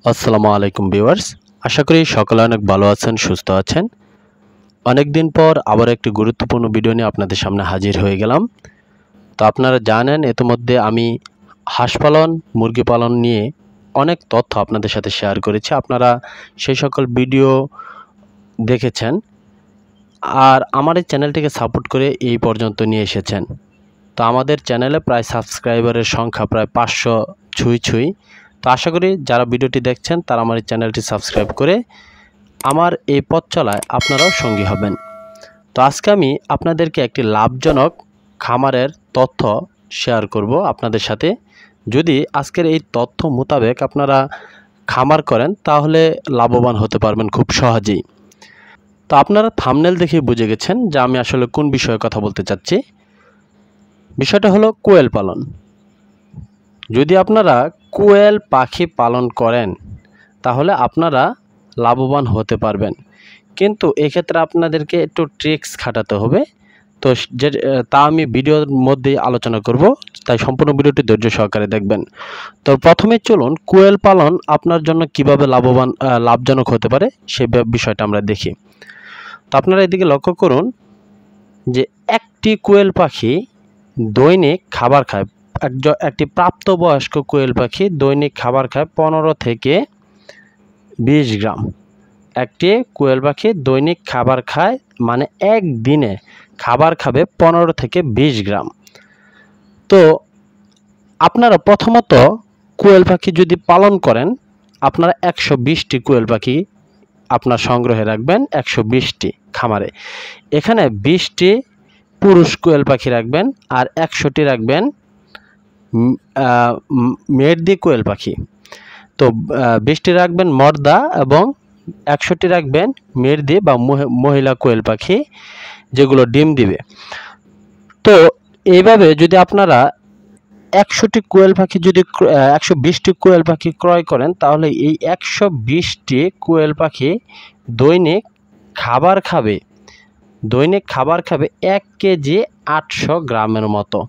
আসসালামু আলাইকুম ভিউয়ার্স, আশা করি সকলে অনেক ভালো আছেন, সুস্থ আছেন। অনেক দিন পর আবার একটি গুরুত্বপূর্ণ ভিডিও নিয়ে আপনাদের সামনে হাজির হয়ে গেলাম। তো আপনারা জানেন ইতিমধ্যে আমি হাঁস পালন, মুরগি পালন নিয়ে অনেক তথ্য আপনাদের সাথে শেয়ার করেছি। আপনারা সেই সকল ভিডিও দেখেছেন আর আমার এই চ্যানেলটিকে সাপোর্ট করে এই পর্যন্ত নিয়ে এসেছেন। তো আমাদের চ্যানেলে প্রায় সাবস্ক্রাইবারের সংখ্যা প্রায় 500 ছুঁই। তো আশা করি যারা ভিডিওটি দেখছেন তারা আমার এই চ্যানেলটি সাবস্ক্রাইব করে আমার এই পথ চলায় আপনারাও সঙ্গী হবেন। তো আজকে আমি আপনাদেরকে একটি লাভজনক খামারের তথ্য শেয়ার করব আপনাদের সাথে। যদি আজকের এই তথ্য মোতাবেক আপনারা খামার করেন তাহলে লাভবান হতে পারবেন খুব সহজেই। তো আপনারা থাম্বনেল দেখে বুঝে গেছেন যে আমি আসলে কোন বিষয়ে কথা বলতে চাচ্ছি। বিষয়টা হলো কোয়েল পালন। যদি আপনারা কোয়েল পাখি পালন করেন তাহলে আপনারা লাভবান হতে পারবেন, কিন্তু এক্ষেত্রে আপনাদেরকে একটু ট্রিক্স খাটাতে হবে। তো তা আমি ভিডিওর মধ্যেই আলোচনা করব, তাই সম্পূর্ণ ভিডিওটি ধৈর্য সহকারে দেখবেন। তো প্রথমে চলুন কোয়েল পালন আপনার জন্য কিভাবে লাভজনক হতে পারে সেই বিষয়টা আমরা দেখি। তো আপনারা এদিকে লক্ষ্য করুন যে একটি কোয়েল পাখি দৈনিক খাবার খায়। একটি প্রাপ্তবয়স্ক কোয়েল পাখি দৈনিক খাবার খায় 15 থেকে 20 গ্রাম। একটি কোয়েল পাখি দৈনিক খাবার খায়, মানে একদিনে খাবার খাবে 15 থেকে 20 গ্রাম। তো আপনারা প্রথমত কোয়েল পাখি যদি পালন করেন, আপনারা 120টি কোয়েল পাখি আপনার সংগ্রহে রাখবেন, 120টি খামারে। এখানে 20টি পুরুষ কোয়েল পাখি রাখবেন আর 100টি রাখবেন মেয়েদি কোয়েল পাখি। তো 20টি রাখবেন মর্দা এবং 100টি রাখবেন মেয়েদি বা মহিলা কোয়েল পাখি, যেগুলো ডিম দিবে। তো এইভাবে যদি আপনারা 100টি কোয়েল পাখি যদি 120টি কোয়েল পাখি ক্রয় করেন, তাহলে এই 120টি কোয়েল পাখি দৈনিক খাবার খাবে 1 কেজি 800 গ্রামের মতো।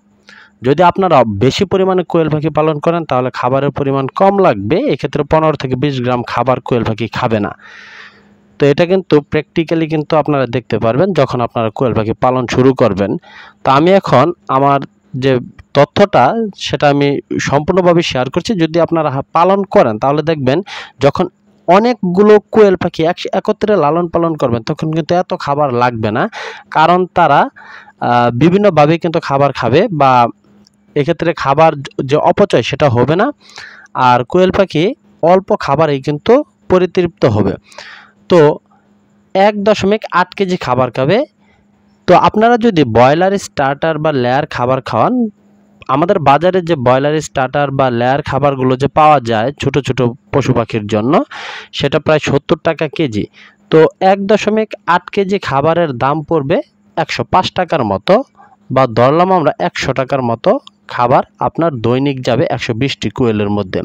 যদি আপনারা বেশি পরিমাণে কোয়েল পাখি পালন করেন তাহলে খাবারের পরিমাণ কম লাগবে, এক্ষেত্রে 15 থেকে 20 গ্রাম খাবার কোয়েল পাখি খাবে না। তো এটা কিন্তু প্র্যাকটিক্যালি কিন্তু আপনারা দেখতে পারবেন যখন আপনারা কোয়েল পাখি পালন শুরু করবেন। তো আমি এখন আমার যে তথ্যটা সেটা আমি সম্পূর্ণভাবে শেয়ার করছি। যদি আপনারা পালন করেন তাহলে দেখবেন যখন অনেকগুলো কোয়েল পাখি একত্রে লালন পালন করবেন তখন কিন্তু এত খাবার লাগবে না, কারণ তারা বিভিন্নভাবে কিন্তু খাবার খাবে, বা এক্ষেত্রে খাবার যে অপচয় সেটা হবে না, আর কোয়েল পাখি অল্প খাবারেই কিন্তু পরিতৃপ্ত হবে। তো 1.8 কেজি খাবার খাবে। তো আপনারা যদি ব্রয়লার স্টার্টার বা লেয়ার খাবার খাওয়ান, আমাদের বাজারে যে ব্রয়লার স্টার্টার বা লেয়ার খাবারগুলো যে পাওয়া যায় ছোট ছোট পশু পাখির জন্য, সেটা প্রায় 70 টাকা কেজি। তো 1.8 কেজি খাবারের দাম পড়বে 105 টাকার মতো, বা ধরলাম আমরা 100 টাকার মতো খাবার আপনার দৈনিক যাবে 120টি কোয়েলের মধ্যে।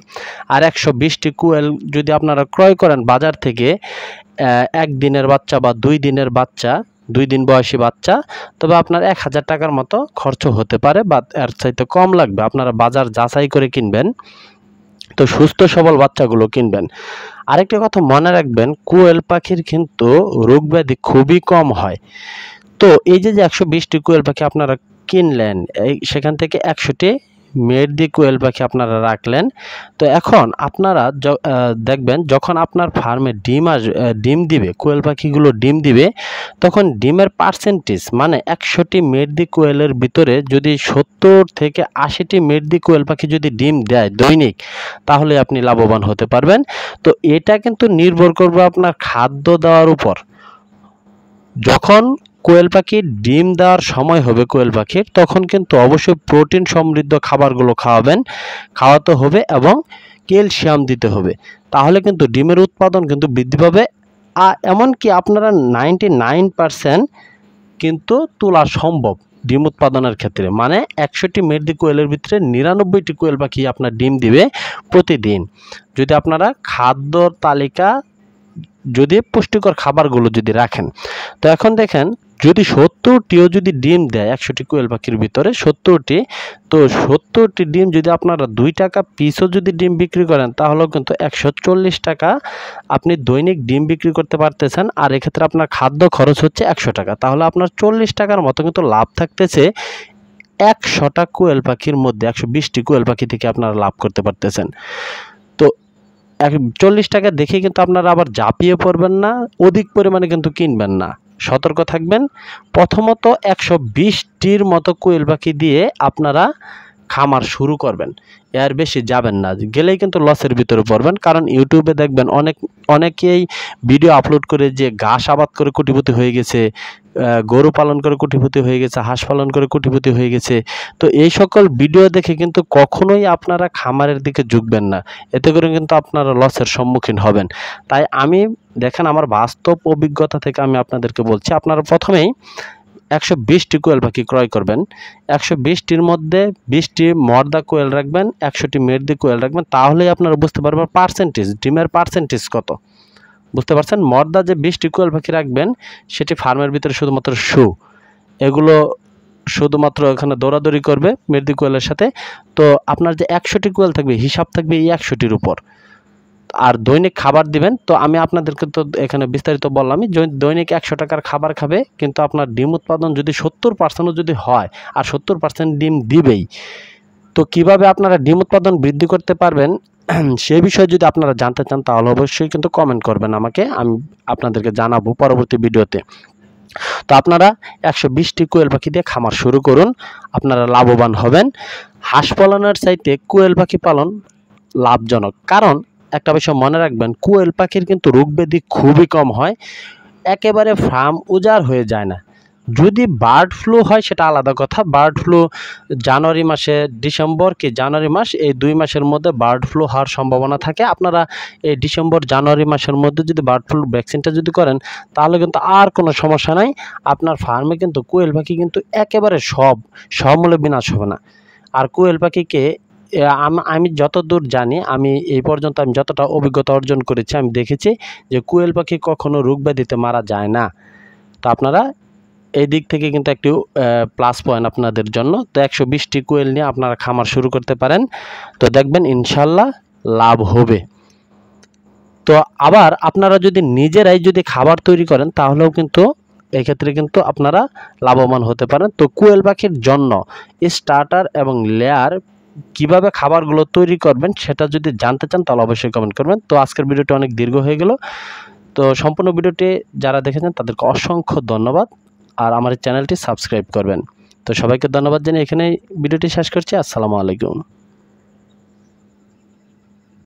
আর 120টি কোয়েল যদি আপনারা ক্রয় করেন বাজার থেকে, 1 দিনের বাচ্চা বা 2 দিনের বাচ্চা, 2 দিন বয়সী বাচ্চা, তবে আপনার 1000 টাকার মতো খরচ হতে পারে, বা এর চাইতে কম লাগবে। আপনারা বাজার যাচাই করে কিনবেন, তো সুস্থ সবল বাচ্চাগুলো কিনবেন। আরেকটা কথা মনে রাখবেন, কোয়েল পাখির কিন্তু রোগ ব্যাধি খুবই কম হয়। তো এই যে 120টি কোয়েল পাখি আপনারা কিনলেন, সেখান থেকে 100টি মেয়েদি কোয়েল পাখি আপনারা রাখলেন। তো এখন আপনারা দেখবেন যখন আপনার ফার্মে ডিম দিবে, কোয়েল পাখিগুলো ডিম দিবে, তখন ডিমের পার্সেন্টেজ, মানে 100টি মেয়েদি কোয়েলের ভিতরে যদি 70 থেকে 80টি মেয়েদি কোয়েল পাখি যদি ডিম দেয় দৈনিক, তাহলে আপনি লাভবান হতে পারবেন। তো এটা কিন্তু নির্ভর করবে আপনার খাদ্য দেওয়ার উপর। যখন কোয়েল পাখির ডিম দেওয়ার সময় হবে কোয়েল পাখির, তখন কিন্তু অবশ্যই প্রোটিন সমৃদ্ধ খাবারগুলো খাওয়াতে হবে এবং ক্যালসিয়াম দিতে হবে, তাহলে কিন্তু ডিমের উৎপাদন কিন্তু বৃদ্ধি পাবে। এমনকি আপনারা 99% কিন্তু তোলা সম্ভব ডিম উৎপাদনের ক্ষেত্রে, মানে 100টি মেয়েদি কোয়েলের ভিতরে 99টি কোয়েল পাখি আপনার ডিম দিবে প্রতিদিন, যদি আপনারা খাদ্য তালিকা যদি পুষ্টিকর খাবারগুলো যদি রাখেন। তো এখন দেখেন, যদি 70টিও যদি ডিম দেয় 100টি কোয়েল পাখির ভিতরে 70টি, তো 70টি ডিম যদি আপনারা 2 টাকা পিসও যদি ডিম বিক্রি করেন তাহলেও কিন্তু 140 টাকা আপনি দৈনিক ডিম বিক্রি করতে পারতেছেন। আর এক্ষেত্রে আপনার খাদ্য খরচ হচ্ছে 100 টাকা, তাহলে আপনার 40 টাকার মতো কিন্তু লাভ থাকতেছে 100টা কোয়েল পাখির মধ্যে। 120টি কোয়েল পাখি থেকে আপনারা লাভ করতে পারতেছেন। তো 40 টাকা দেখে কিন্তু আপনারা আবার ঝাঁপিয়ে পড়বেন না, অধিক পরিমাণে কিন্তু কিনবেন না, সতর্ক থাকবেন। প্রথমত 120টির মতো কোয়েল পাখি দিয়ে আপনারা খামার শুরু করবেন, এর বেশি যাবেন না, গেলেই কিন্তু লসের ভিতরে পড়বেন। কারণ ইউটিউবে দেখবেন অনেকেই ভিডিও আপলোড করে যে ঘাস আবাদ করে কোটিপতি হয়ে গেছে, গরু পালন করে কোটিপতি হয়ে গেছে, হাঁস পালন করে কোটিপতি হয়ে গেছে। তো এই সকল ভিডিও দেখে কিন্তু কখনোই আপনারা খামারের দিকে ঝুঁকবেন না, এতে করে কিন্তু আপনারা লসের সম্মুখীন হবেন। তাই আমি দেখেন আমার বাস্তব অভিজ্ঞতা থেকে আমি আপনাদেরকে বলছি, আপনারা প্রথমেই 120টি কোয়েল পাখি ক্রয় করবেন। 120টির মধ্যে 20টি মর্দা কোয়েল রাখবেন, 100টি মেয়েদি কোয়েল রাখবেন, তাহলেই আপনারা বুঝতে পারবেন পার্সেন্টেজ, ডিমের পার্সেন্টেজ কত। বুঝতে পারছেন? মর্দা যে 20টি কোয়েল পাখি রাখবেন সেটি ফার্মের ভিতরে শুধুমাত্র এগুলো শুধুমাত্র এখানে দৌড়াদৌড়ি করবে মেয়েদি কোয়েলের সাথে। তো আপনার যে 100টি কোয়েল থাকবে হিসাব থাকবে এই 100টির উপর। আর দৈনিক খাবার দিবেন, তো আমি আপনাদেরকে তো এখানে বিস্তারিত বললামই, দৈনিক 100 টাকার খাবার খাবে, কিন্তু আপনার ডিম উৎপাদন যদি 70%ও যদি হয়, আর 70% ডিম দিবেই, তো কিভাবে আপনারা ডিম উৎপাদন বৃদ্ধি করতে পারবেন সে বিষয়ে যদি আপনারা জানতে চান তাহলে অবশ্যই কিন্তু কমেন্ট করবেন আমাকে, আমি আপনাদেরকে জানাবো পরবর্তী ভিডিওতে। তো আপনারা 120টি কোয়েল পাখি দিয়ে খামার শুরু করুন, আপনারা লাভবান হবেন। হাঁস পালনের চাইতে কোয়েল পাখি পালন লাভজনক, কারণ একটা বিষয় মনে রাখবেন, কোয়েল পাখির কিন্তু রোগ ব্যাধি খুবই কম হয়, একেবারে ফার্ম উজাড় হয়ে যায় না। যদি বার্ড ফ্লু হয় সেটা আলাদা কথা, বার্ড ফ্লু জানুয়ারি মাসে, ডিসেম্বর কি জানুয়ারি মাস, এই 2 মাসের মধ্যে বার্ড ফ্লু হওয়ার সম্ভাবনা থাকে। আপনারা এই ডিসেম্বর জানুয়ারি মাসের মধ্যে যদি বার্ড ফ্লু ভ্যাকসিনটা যদি করেন তাহলে কিন্তু আর কোনো সমস্যা নাই, আপনার ফার্মে কিন্তু কোয়েল পাখি কিন্তু একেবারে সমূলে বিনাশ হবে না। আর কোয়েল পাখিকে আমি যতদূর জানি, আমি এই পর্যন্ত আমি যতটা অভিজ্ঞতা অর্জন করেছি, আমি দেখেছি যে কোয়েল পাখি কখনো রোগ ব্যাধিতে মারা যায় না। তো আপনারা এই দিক থেকে কিন্তু একটু প্লাস পয়েন্ট আপনাদের জন্য। তো 120টি কোয়েল নিয়ে আপনারা খামার শুরু করতে পারেন, তো দেখবেন ইনশাল্লাহ লাভ হবে। তো আবার আপনারা যদি নিজেরাই যদি খাবার তৈরি করেন তাহলেও কিন্তু এক্ষেত্রে কিন্তু আপনারা লাভবান হতে পারেন। তো কোয়েল পাখির জন্য স্টার্টার এবং লেয়ার কিভাবে খাবারগুলো তৈরি করবেন সেটা যদি জানতে চান তাহলে অবশ্যই কমেন্ট করবেন। তো আজকের ভিডিওটি অনেক দীর্ঘ হয়ে গেল, তো সম্পূর্ণ ভিডিওটি যারা দেখেছেন তাদেরকে অসংখ্য ধন্যবাদ, আর আমার এই চ্যানেলটি সাবস্ক্রাইব করবেন। তো সবাইকে ধন্যবাদ জানিয়ে এখানেই ভিডিওটি শেষ করছি। আসসালামু আলাইকুম।